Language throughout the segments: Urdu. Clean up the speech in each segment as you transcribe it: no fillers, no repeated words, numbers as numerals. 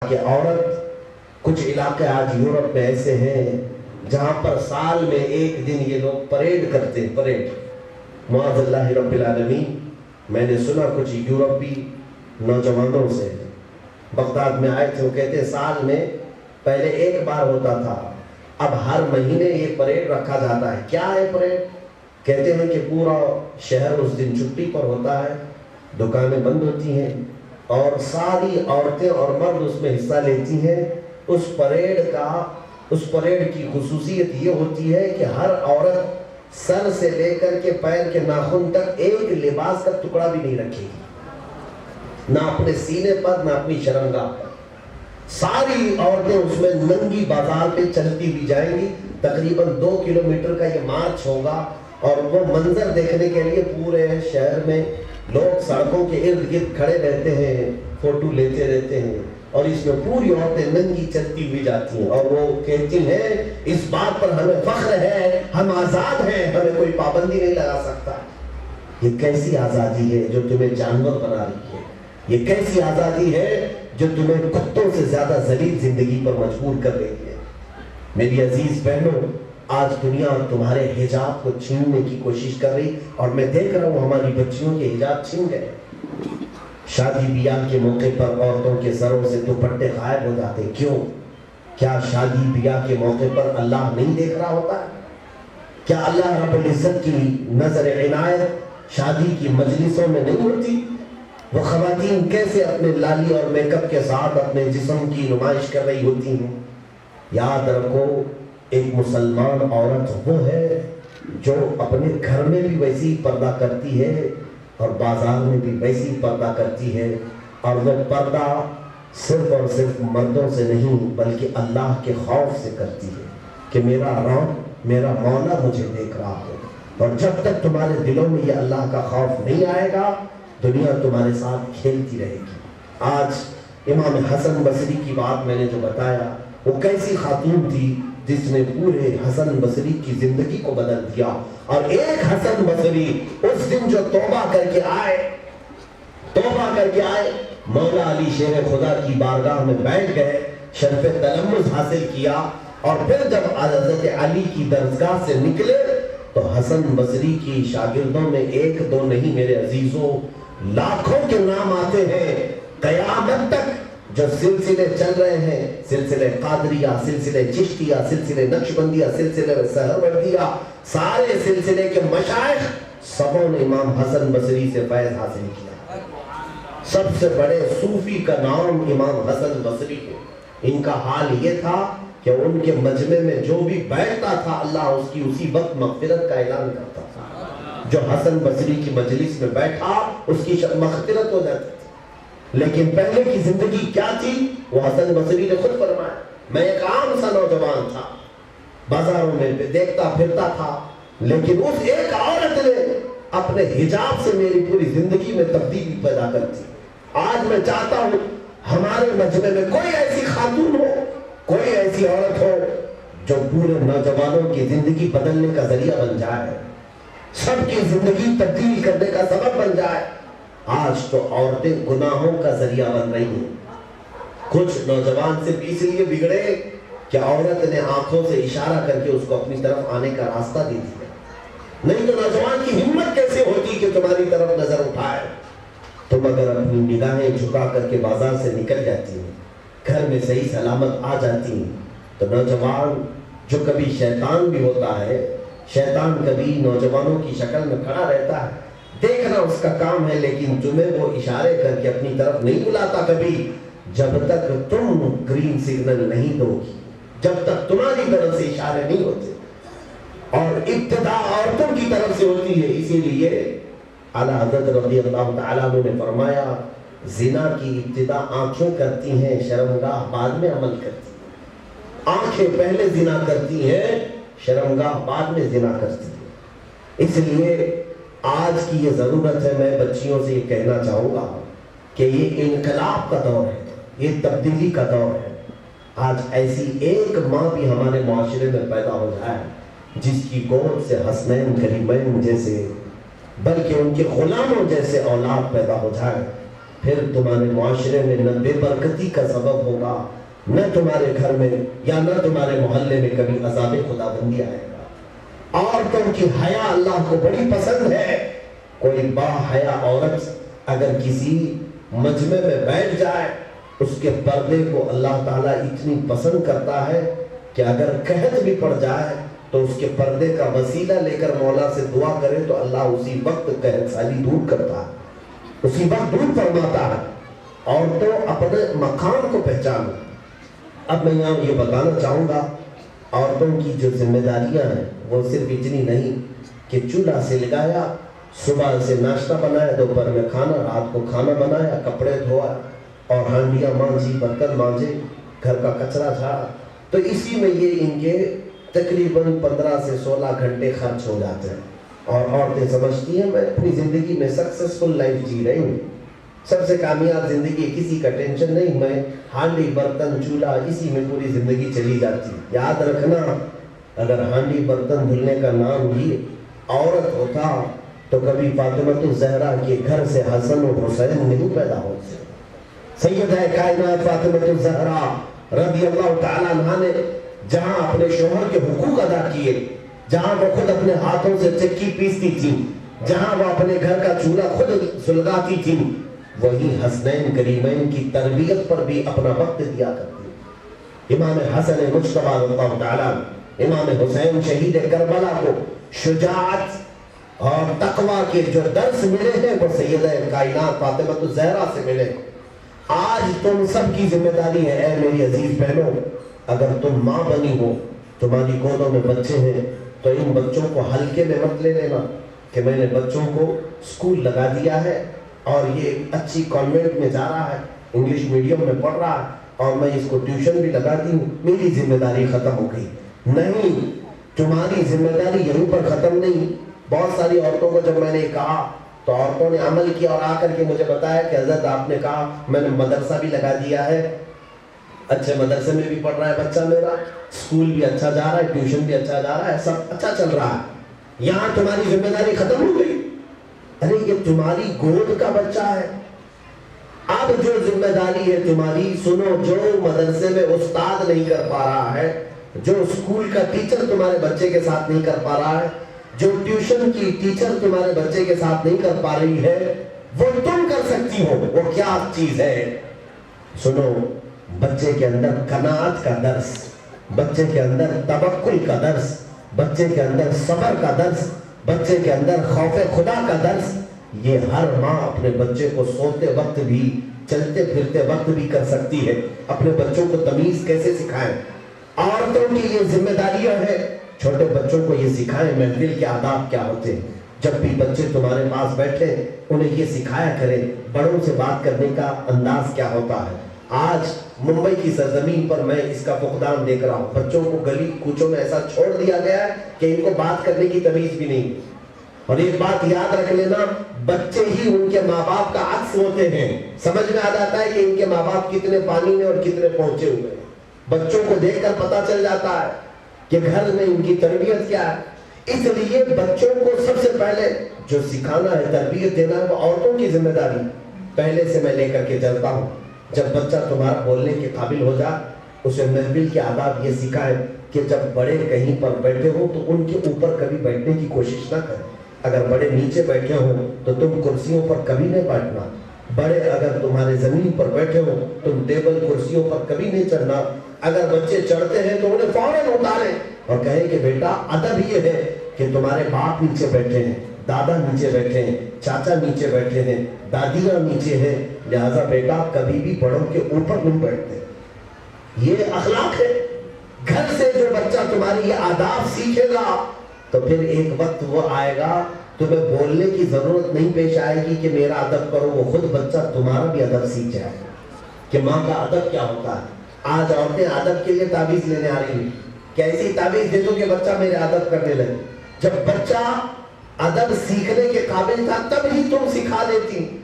کہ عورت کچھ علاقے آج یورپ میں ایسے ہیں جہاں پر سال میں ایک دن یہ لوگ پریڈ کرتے ہیں، پریڈ معاذ اللہ رب العالمین۔ میں نے سنا کچھ یورپی نوجوانوں سے بغداد میں آئے تھے، وہ کہتے ہیں سال میں پہلے ایک بار ہوتا تھا، اب ہر مہینے یہ پریڈ رکھا جاتا ہے۔ کیا ہے پریڈ؟ کہتے ہیں کہ پورا شہر اس دن چھٹی پر ہوتا ہے، دکانیں بند ہوتی ہیں اور ساری عورتیں اور مرد اس میں حصہ لیتی ہیں۔ اس پریڈ کی خصوصیت یہ ہوتی ہے کہ ہر عورت سر سے لے کر کے پیر کے ناخن تک ایک لباس کا ٹکڑا بھی نہیں رکھے گی، نہ اپنے سینے پر نہ اپنی شرمگاہ پر۔ ساری عورتیں اس میں ننگی بازار پہ چلتی بھی جائیں گی۔ تقریباً 2 کلومیٹر کا یہ مارچ ہوگا اور وہ منظر دیکھنے کے لیے پورے شہر میں لوگ سڑکوں کے ارد گرد کھڑے رہتے ہیں، فوٹو لیتے رہتے ہیں، اور اس میں پوری عورتیں ننگی چلتی ہوئی جاتی ہیں اور وہ کہتی ہیں اس بات پر ہمیں فخر ہے، ہم آزاد ہیں، ہمیں کوئی پابندی نہیں لگا سکتا۔ یہ کیسی آزادی ہے جو تمہیں جانور بنا رہی ہے؟ یہ کیسی آزادی ہے جو تمہیں کتوں سے زیادہ ذلیل زندگی پر مجبور کر رہی ہے؟ میری عزیز بہنوں، آج دنیا تمہارے حجاب کو چھیننے کی کوشش کر رہی، اور میں دیکھ رہا ہوں ہماری بچیوں کے حجاب چھین گئے۔ شادی بیاہ کے موقع پر عورتوں کے سروں سے دوپٹے غائب ہو جاتے، کیوں؟ کیا شادی بیاہ کے موقع پر اللہ نہیں دیکھ رہا ہوتا ہے؟ کیا اللہ رب العزت کی نظر عنایت شادی کی مجلسوں میں نہیں ہوتی؟ وہ خواتین کیسے اپنے لالی اور میک اپ کے ساتھ اپنے جسم کی نمائش کر رہی ہوتی ہیں؟ یاد رکھو، ایک مسلمان عورت وہ ہے جو اپنے گھر میں بھی ویسی پردہ کرتی ہے اور بازار میں بھی ویسی پردہ کرتی ہے، اور وہ پردہ صرف اور صرف مردوں سے نہیں بلکہ اللہ کے خوف سے کرتی ہے کہ میرا رب، میرا مولا مجھے دیکھ رہا ہے۔ اور جب تک تمہارے دلوں میں یہ اللہ کا خوف نہیں آئے گا، دنیا تمہارے ساتھ کھیلتی رہے گی۔ آج امام حسن بصری کی بات میں نے جو بتایا، وہ کیسی خاتون تھی جس نے پورے حسن بصری کی زندگی کو بدل دیا۔ اور ایک حسن بصری اس دن جو توبہ کر کے آئے مولا علی شیر خدا کی بارگاہ میں بیٹھ گئے، شرف تلمذ حاصل کیا، اور پھر جب حضرت علی کی درسگاہ سے نکلے تو حسن بصری کی شاگردوں میں 1-2 نہیں میرے عزیزوں، لاکھوں کے نام آتے ہیں قیامت تک، جو سلسلے چل رہے ہیں، سلسلے قادریہ، سلسلے چشتیہ، سلسلے نقشبندیہ، سلسلے سہروردیہ، سارے سلسلے کے مشائخ سبوں نے امام حسن بصری سے فیض حاصل کیا۔ سب سے بڑے صوفی کا نام امام حسن بصری ہے۔ ان کا حال یہ تھا کہ ان کے مجمع میں جو بھی بیٹھتا تھا اللہ اس کی اسی وقت مغفرت کا اعلان کرتا تھا۔ جو حسن بصری کی مجلس میں بیٹھا اس کی مغفرت ہو جاتی تھی۔ لیکن پہلے کی زندگی کیا تھی؟ وہ حسن بصری نے خود فرمایا، میں ایک عام سا نوجوان تھا، بازاروں میں دیکھتا پھرتا تھا، لیکن اس ایک عورت نے اپنے حجاب سے میری پوری زندگی میں تبدیلی پیدا کر دی۔ آج میں چاہتا ہوں ہمارے مجمع میں کوئی ایسی خاتون ہو، کوئی ایسی عورت ہو جو پورے نوجوانوں کی زندگی بدلنے کا ذریعہ بن جائے، سب کی زندگی تبدیل کرنے کا سبب بن جائے۔ آج تو عورتیں گناہوں کا ذریعہ بن رہی ہیں۔ کچھ نوجوان صرف اس لیے بگڑے کہ عورت نے آنکھوں سے اشارہ کر کے اس کو اپنی طرف آنے کا راستہ دے دیا، نہیں تو نوجوان کی ہمت کیسے ہوتی کہ تمہاری طرف نظر اٹھائے؟ تم اگر اپنی نگاہیں جھکا کر کے بازار سے نکل جاتی ہیں، گھر میں صحیح سلامت آ جاتی ہیں، تو نوجوان جو کبھی شیطان بھی ہوتا ہے، شیطان کبھی نوجوانوں کی شکل میں کھڑا رہتا ہے، دیکھنا اس کا کام ہے، لیکن تمہیں وہ اشارے کر کے اپنی طرف نہیں بلاتا کبھی، جب تک تم گرین سگنل نہیں دو گی، جب تک تمہاری طرف سے اشارے نہیں ہوتے۔ اور ابتدا عورتوں کی طرف سے ہوتی ہے، اسی لیے اعلیٰ حضرت رضی اللہ تعالیٰ عنہ نے فرمایا زنا کی ابتدا آنکھیں کرتی ہیں، شرمگاہ بعد میں عمل کرتی ہیں۔ آنکھیں پہلے زنا کرتی ہیں، شرمگاہ بعد میں زنا کرتی ہیں۔ اس لیے آج کی یہ ضرورت ہے، میں بچیوں سے یہ کہنا چاہوں گا کہ یہ انقلاب کا دور ہے، یہ تبدیلی کا دور ہے۔ آج ایسی ایک ماں بھی ہمارے معاشرے میں پیدا ہو جائے جس کی گود سے حسنین کریمین جیسے بلکہ ان کے غلاموں جیسے اولاد پیدا ہو جائے، پھر تمہارے معاشرے میں نہ بے برکتی کا سبب ہوگا، نہ تمہارے گھر میں یا نہ تمہارے محلے میں کبھی عذاب خداوندی آئے گا۔ عورتوں کی حیا اللہ کو بڑی پسند ہے۔ کوئی با حیا عورت اگر کسی مجمع میں بیٹھ جائے، اس کے پردے کو اللہ تعالیٰ اتنی پسند کرتا ہے کہ اگر قحط بھی پڑ جائے تو اس کے پردے کا وسیلہ لے کر مولا سے دعا کرے تو اللہ اسی وقت قحط سالی دور کرتا ہے، اسی وقت دور فرماتا ہے۔ عورتوں اپنے مقام کو پہچانو۔ اب میں یہاں یہ بتانا چاہوں گا، عورتوں کی جو ذمہ داریاں ہیں وہ صرف اتنی نہیں کہ چولہا سے لگایا، صبح سے ناشتہ بنایا، دوپہر میں کھانا، رات کو کھانا بنایا، کپڑے دھویا اور ہانڈیاں مانجی، برتن مانجے، گھر کا کچرا جھاڑا، تو اسی میں یہ ان کے تقریباً 15 سے 16 گھنٹے خرچ ہو جاتے ہیں۔ اور عورتیں سمجھتی ہیں میں اپنی زندگی میں سکسیسفل لائف جی رہی ہوں، سب سے کامیاب زندگی، کسی کا ٹینشن نہیں، میں ہانڈی برتن چولہا اسی میں پوری زندگی چلی جاتی۔ یاد رکھنا، اگر ہانڈی برتن دھلنے کا نام ہی عورت ہوتا تو کبھی فاطمہ الزہرا کے گھر سے حسن و حسین نہیں پیدا ہوتے۔ سیدہ کائنات فاطمہ الزہرا رضی اللہ تعالیٰ عنہا نے جہاں اپنے شوہر کے حقوق ادا کیے، جہاں وہ خود اپنے ہاتھوں سے چکی پیستی تھی، جہاں وہ اپنے گھر کا چولہا خود سلگاتی تھی، وہی حسنین کریمین کی تربیت پر بھی اپنا وقت دیا کرتی۔ امام حسن مجتبی اللہ تعالیٰ، امام حسین شہید کربلا کو شجاعت اور تقوی کے جو درس ملے ہیں وہ سیدہ کائنات فاطمہ الزہرا سے ملے۔ آج تم سب کی ذمہ داری ہے اے میری عزیز بہنوں، اگر تم ماں بنی ہو، تمہاری گودوں میں بچے ہیں، تو ان بچوں کو ہلکے میں مت لے لینا کہ میں نے بچوں کو اسکول لگا دیا ہے اور یہ اچھی کانوینٹ میں جا رہا ہے، انگلش میڈیم میں پڑھ رہا ہے اور میں اس کو ٹیوشن بھی لگا دی ہوں، میری ذمہ داری ختم ہو گئی۔ نہیں، تمہاری ذمہ داری یہیں پر ختم نہیں۔ بہت ساری عورتوں کو جب میں نے کہا تو عورتوں نے عمل کیا اور آ کر کے مجھے بتایا کہ حضرت آپ نے کہا میں نے مدرسہ بھی لگا دیا ہے، اچھے مدرسے میں بھی پڑھ رہا ہے بچہ میرا، اسکول بھی اچھا جا رہا ہے، ٹیوشن بھی اچھا جا رہا ہے، سب اچھا چل رہا ہے، یہاں تمہاری ذمہ داری ختم ہو گئی؟ ارے یہ تمہاری گود کا بچہ ہے۔ اب جو ذمہ داری ہے تمہاری، سنو، جو مدرسے میں استاد نہیں کر پا رہا ہے، جو اسکول کا ٹیچر تمہارے بچے کے ساتھ نہیں کر پا رہا ہے، جو ٹیوشن کی ٹیچر تمہارے بچے کے ساتھ نہیں کر پا رہی ہے، وہ تم کر سکتی ہو۔ وہ کیا چیز ہے؟ سنو، بچے کے اندر قناعت کا درس، بچے کے اندر توکل کا درس، بچے کے اندر صبر کا درس، بچے کے اندر خوف خدا کا درس، یہ ہر ماں اپنے بچے کو سوتے وقت بھی، چلتے پھرتے وقت بھی کر سکتی ہے۔ اپنے بچوں کو تمیز کیسے سکھائیں؟ عورتوں کی یہ ذمہ داریاں ہیں، چھوٹے بچوں کو یہ سکھائیں محفل کے آداب کیا ہوتے ہیں۔ جب بھی بچے تمہارے پاس بیٹھے انہیں یہ سکھایا کریں بڑوں سے بات کرنے کا انداز کیا ہوتا ہے۔ آج ممبئی کی سرزمین پر میں اس کا فقدان دیکھ رہا ہوں، بچوں کو گلی کوچوں میں ایسا چھوڑ دیا گیا ہے کہ ان کو بات کرنے کی تمیز بھی نہیں۔ اور ایک بات یاد رکھ لینا، بچے ہی ان کے ماں باپ کا عکس ہوتے ہیں۔ سمجھ میں آ جاتا ہے کہ ان کے ماں باپ کتنے پانی میں اور کتنے پہنچے ہوئے ہیں۔ بچوں کو دیکھ کر پتا چل جاتا ہے کہ گھر میں ان کی تربیت کیا ہے۔ اس لیے بچوں کو سب سے پہلے جو سکھانا ہے، تربیت دینا ہے، وہ عورتوں کی ذمہ داری پہلے سے میں لے کر کے چلتا ہوں۔ جب بچہ تمہارا بولنے کے قابل ہو جائے، اسے محفل کے آداب یہ سکھائیں کہ جب بڑے کہیں پر بیٹھے ہو تو ان کے اوپر کبھی بیٹھنے کی کوشش نہ کریں۔ اگر بڑے نیچے بیٹھے ہوں تو تم کرسیوں پر کبھی نہیں بیٹھنا۔ بڑے اگر تمہارے زمین پر بیٹھے ہو تم ٹیبل کرسیوں پر کبھی نہیں چڑھنا۔ اگر بچے چڑھتے ہیں تو انہیں فوراً اتاریں اور کہیں کہ بیٹا ادب یہ ہے کہ تمہارے باپ نیچے بیٹھے ہیں، دادا نیچے بیٹھے ہیں، چاچا نیچے بیٹھے ہیں، دادیاں نیچے ہیں، لہذا بیٹا کبھی بھی بڑوں کے اوپر نہیں بیٹھتے۔ یہ اخلاق ہے۔ گھر سے جو بچہ تمہاری یہ آداب سیکھے گا تو پھر ایک وقت وہ آئے گا تمہیں بولنے کی ضرورت نہیں پیش آئے گی کہ میرا ادب کرو، وہ خود بچہ تمہارا بھی ادب سیکھ جائے گا کہ ماں کا ادب کیا ہوتا ہے۔ آج عورتیں ادب کے لیے تعویذ لینے آ رہی ہیں کہ ایسی تعویذ دے دو کہ بچہ میرے ادب کرنے لگے۔ جب بچہ ادب سیکھنے کے قابل تھا تب ہی تم سکھا دیتی،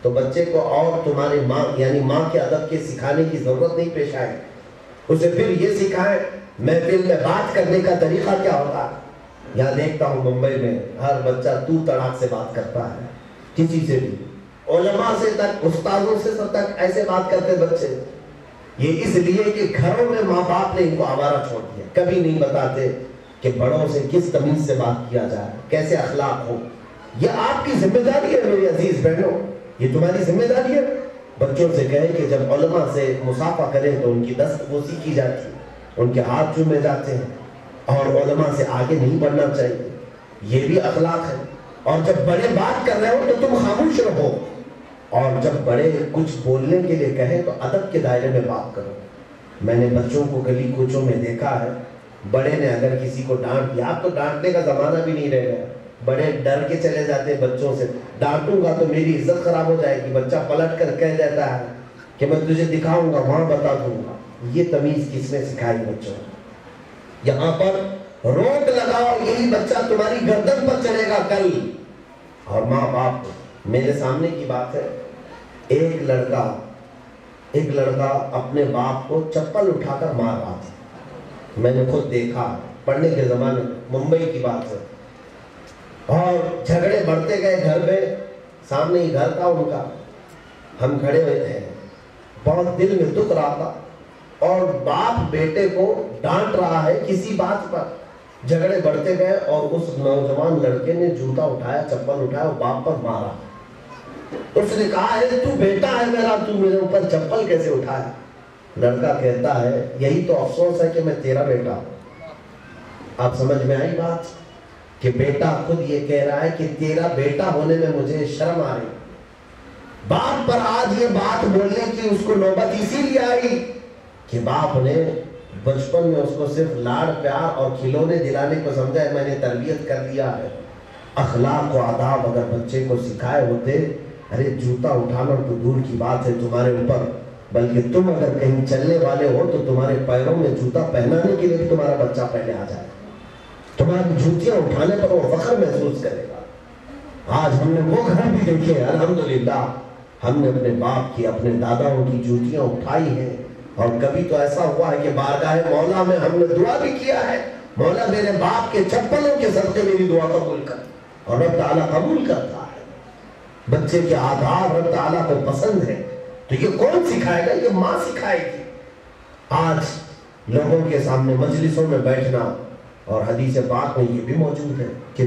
تو بچے کو اور تمہاری ماں یعنی ماں کے ادب کے سکھانے کی ضرورت نہیں پیش آئے۔ اسے پھر یہ سکھائیں محفل میں بات کرنے کا طریقہ کیا ہوتا ہے۔ یہاں دیکھتا ہوں ممبئی میں ہر بچہ تو تڑاک سے بات کرتا ہے، کسی سے بھی علماء سے تک، استاذوں سے سب تک ایسے بات کرتے بچے. یہ اس لیے کہ گھروں میں ماں باپ نے ان کو آوارہ چھوڑ دیا. کبھی نہیں بتاتے کہ بڑوں سے کس تمیز سے بات کیا جائے، کیسے اخلاق ہو. یہ آپ کی ذمہ داری ہے میری عزیز بہنوں، یہ تمہاری ذمہ داری ہے. بچوں سے کہیں کہ جب علماء سے مصافحہ کریں تو ان کی دستبوسی کی جاتی ہے، ان کے ہاتھ چومے جاتے ہیں، اور علماء سے آگے نہیں بڑھنا چاہیے. یہ بھی اخلاق ہے. اور جب بڑے بات کر رہے ہو تو تم خاموش رہو، اور جب بڑے کچھ بولنے کے لیے کہیں تو ادب کے دائرے میں بات کرو. میں نے بچوں کو گلی کوچوں میں دیکھا ہے، بڑے نے اگر کسی کو ڈانٹ دیا، اب تو ڈانٹنے کا زمانہ بھی نہیں رہ گیا، بڑے ڈر کے چلے جاتے ہیں بچوں سے. ڈانٹوں گا تو میری عزت خراب ہو جائے گی. بچہ پلٹ کر کہہ دیتا ہے کہ میں تجھے دکھاؤں گا، وہاں بتا دوں گا. یہ تمیز کس نے سکھائی بچوں کو؟ یہاں پر روک لگاؤ، یہی بچہ تمہاری گردن پر چڑھے گا کل. اور ماں باپ، میرے سامنے کی بات ہے، ایک لڑکا اپنے باپ کو چپل اٹھا کر مار رہا تھا. میں نے خود دیکھا، پڑھنے کے زمانے، ممبئی کی بات ہے. اور جھگڑے بڑھتے گئے گھر میں، سامنے ہی گھر تھا ان کا. ہم کھڑے ہوئے تھے، بہت دل میں دکھ رہا تھا، اور باپ بیٹے کو ڈانٹ رہا ہے کسی بات پر. جھگڑے بڑھتے گئے اور اس نوجوان لڑکے نے جوتا اٹھایا، چپل اٹھایا اور باپ پر مارا. اس نے کہا ہے تو بیٹا ہے میرا، تو میرے اوپر چپل کیسے اٹھایا؟ لڑکا کہتا ہے یہی تو افسوس ہے کہ میں تیرا بیٹا ہوں. آپ سمجھ میں آئی بات؟ کہ بیٹا خود یہ کہہ رہا ہے کہ تیرا بیٹا ہونے میں مجھے شرم آ رہی. باپ پر آج یہ بات بولنے کی اس کو نوبت اسی لیے آئی کہ باپ نے بچپن میں اس کو صرف لاڑ پیار اور کھلونے دلانے کو سمجھا ہے، میں نے تربیت کر دیا ہے. اخلاق و آداب اگر بچے کو سکھائے ہوتے، ارے جوتا اٹھانا تو دور کی بات ہے تمہارے اوپر، بلکہ تم اگر کہیں چلنے والے ہو تو تمہارے پیروں میں جوتا پہنانے کے لیے بھی تمہارا بچہ پہلے آ جائے. تمہاری جوتیاں اٹھانے پر وہ فخر محسوس کرے گا. آج ہم نے وہ گھر بھی دیکھے، الحمدللہ ہم نے اپنے باپ کی، اپنے داداؤں کی جوتیاں اٹھائی ہیں. اور کبھی تو ایسا ہوا ہے کہ بارگاہ مولا میں ہم نے دعا بھی کیا ہے، مولا میرے باپ کے چپلوں کے صدقے میری دعا قبول کر. اور رب تعالیٰ قبول کرتا ہے. بچے کے آداب رب تعالیٰ کو پسند ہے. تو یہ کون سکھائے گا؟ یہ ماں سکھائے گی. آج لوگوں کے سامنے مجلسوں میں بیٹھنا، اور حدیث پاک میں یہ بھی موجود ہے کہ